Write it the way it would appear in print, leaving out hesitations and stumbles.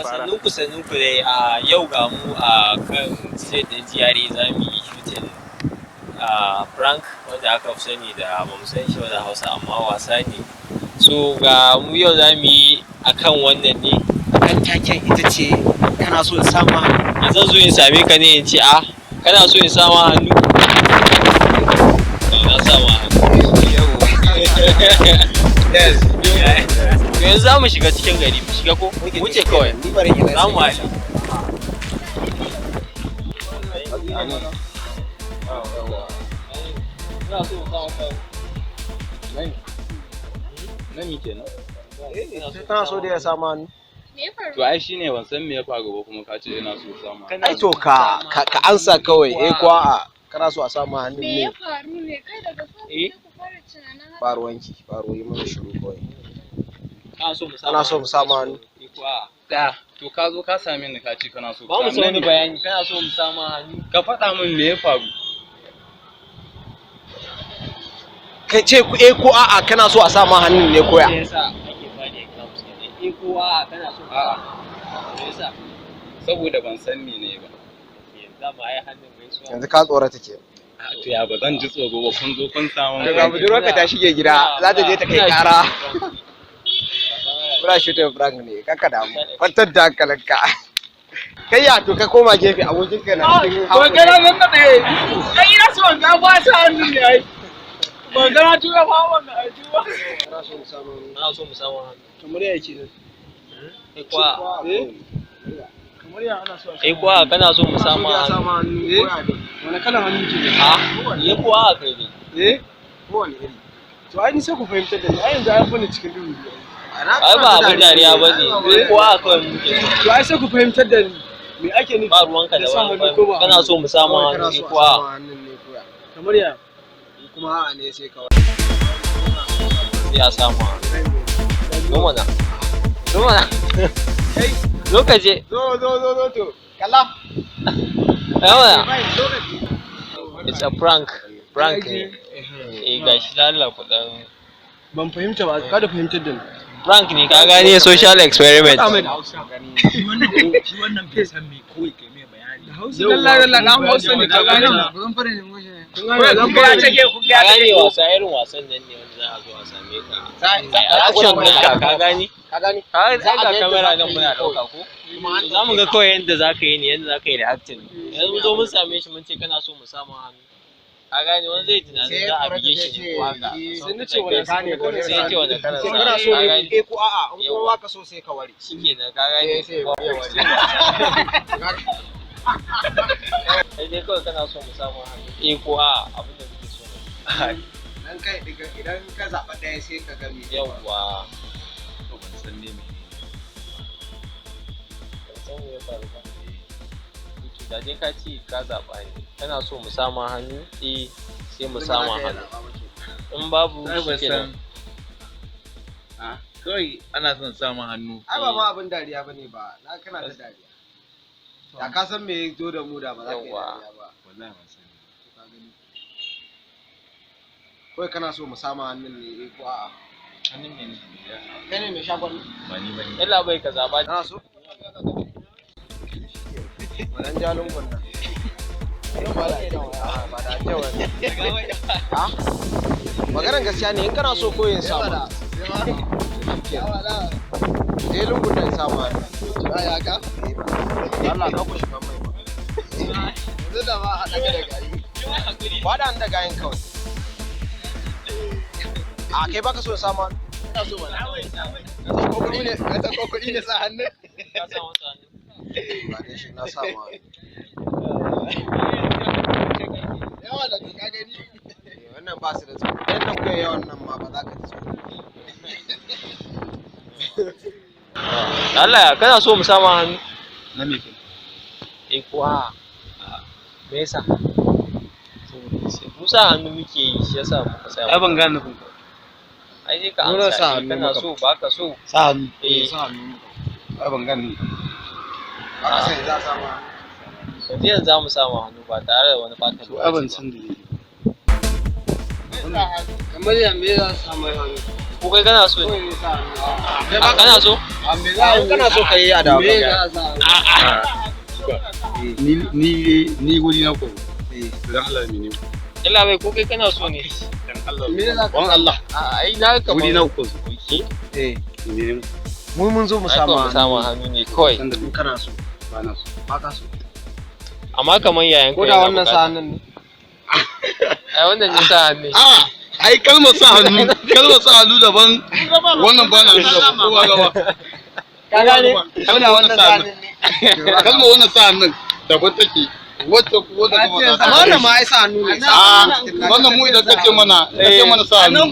Sannun ku dai a yau ga mu a kan state ɗin GRA za mu yi shooting prank wanda aka fi sani da ba mu san shi da Hausa amma wasa ne. So ga mu yau za mu yi akan wannan ne. Akan taken ita ce kana so in sama zan zo in same ka ne in ce kana so in sama hannu. Na sama hannu. Yes. Yanzu za mu shiga cikin gari, mu shiga ko? Wuce kawai. Za mu haɗu. Nami kenan. kana so da ya sama hannu. To ai shine ban san me ya faru ba kuma ka ce ina so sama. Ai to ka ansa kawai ko a'a kana so a sama hannu ne. Me ya faru ne kai daga farko ku fara tunanin Faruwanki yi mana shiru kawai. Kana so mu sama hannu. Da to ka zo ka same ni ka ce kana so. Ba mu so wani bayani kana so mu sama hannu. Ka faɗa min me ya faru. Kai ce ko a'a kana so a sama hannu ne koya. Me yasa ake fadi exams ne? Ko a'a kana so A'a. Me yasa? Saboda ban san me ne ba. Yanzu ma ai hannun gaisuwa. Yanzu ka tsorata ke. To ya ba zan ji tsoro ba kun zo kun samu. Daga budurwarka ta shige gida za ta je ta kai kara. Muna shooting prank ne kaka damu. Kwantar da hankalinka. Kai ya to ka koma gefe abokinka na cikin hawa. Ba kana nan da ɗaya. Kai ina so ga ba ta hannu ne ai. Ba kana tura ba wannan ajuwa. Kana so mu samu. Kana so mu sama hannu. Kamar ya ce Kwa Kamar ya ana so. kwa kana so mu sama hannu. hannu. Wani kalan hannu ke ne? Kwa kai ne. Ko wani iri. To ai ni sai ku fahimtar da ni. Ai yanzu an fani cikin duhu. Ai ba abin dariya ba ne. Kwa kawai muke. To ai sai ku fahimtar da ni. Me ake nufi? Ba ruwanka da wani kana so mu sama hannu kwa. Kamar ya? Kuma a ne sai kawai. Ya sama. Zo mana. Kai Lokaci. zo to. Kalla. Yawa. It's a prank. Prank ne. Gashi da Allah ku dan. Ban fahimta ba, ka da fahimtar da ni. Prank ne ka gane social experiment. Shi wannan bai san me kawai kai mai bayani. Wallahi dan Hausa ne ka gane. Zan fara ne mu shi. Kun ga take kun Ka gane wasa irin wasan nan ne wanda za a zo a same ka. Action ne ka gane. Ka gani? Za ga kamera nan muna dauka ko? Za mu ga kawai yadda za ka yi ne yadda za ka yi da acting. Yanzu mun zo mun same shi mun ce kana so mu samu hannu. Ka gane wani zai tunanin za a bige shi ne ko haka. Sai na ce wani kane ko Sai ya ce wani kana sai kana so ne ko a'a in kuma baka so sai ka ware. Shikenan ka gane. Sai dai kawai kana so mu samu hannu. Ko a'a abin da muke so. Dan kai idan ka zaɓa ɗaya sai ka ga me. Yawwa. To ban san ne me. San me ya faru ba. Da dai ka ce ka zaɓa ne. Kana so mu sama hannu? Sai mu sama hannu. In babu shikenan. Kawai ana son samun hannu. Ai ba ma abin dariya bane ba. Na kana da dariya. Da ka san me ya zo da mu da ba za ka yi dariya ba. Wallahi ban san. Kawai kana so mu sama hannun ne ko a'a. Hannun ne. Kai ne mai shagon? Ba ni bane. Yalla bai ka zaɓa. Kana so? Wannan jalun kunna. Ba da kyau ne. Maganar gaskiya ne in kana so koyin sama. Je lungun nan sama. Ya ka? Allah ka ku shiga mai ba. Yanzu da ma a daga da gayi. Ba da an da gayin kawai. A kai baka so sama? Ina so mana. Ka ko kuɗi ne sa hannu. Ka sa masa hannu. Ba dai shi na sama. Yawa da ka gani. Wannan ba su da tsoro. Yanda kuka yawan nan ma ba za ka ji tsoro. Allah kana so mu sama hannu? Na me ke? Kuwa. Me yasa? Musa hannu muke yi shi yasa muka sa. Ai ban gane ku. Ai dai ka Nuna sa amsa hannu kana muka. so ba ka so. Sa hannu. Sa hannu. Ai ban gani. Ba sai za sama. Yanzu yanzu za mu samu hannu ba tare da wani ɓata lokaci ba. san da ni. Kamar ya me za su samu hannu? ko kai kana so ne kana so kana so ka yi a dawo ni guri na ko dan Allah ne illa bai ko kai kana so ne dan Allah ai na ka guri na ko ne mun zo mu samu hannu ne kawai kana so ba na so ba ka so amma kaman yayan ko da wannan sahanin ne ai wannan ne sahan ne ai kalmar sa hannu daban wannan ba na so ko ba gaba ka gane kalmar wannan sahanin ne kalmar wannan sa hannun daban take wacce ko da wannan ma ai sa hannu ne wannan mu idan kace mana sa hannu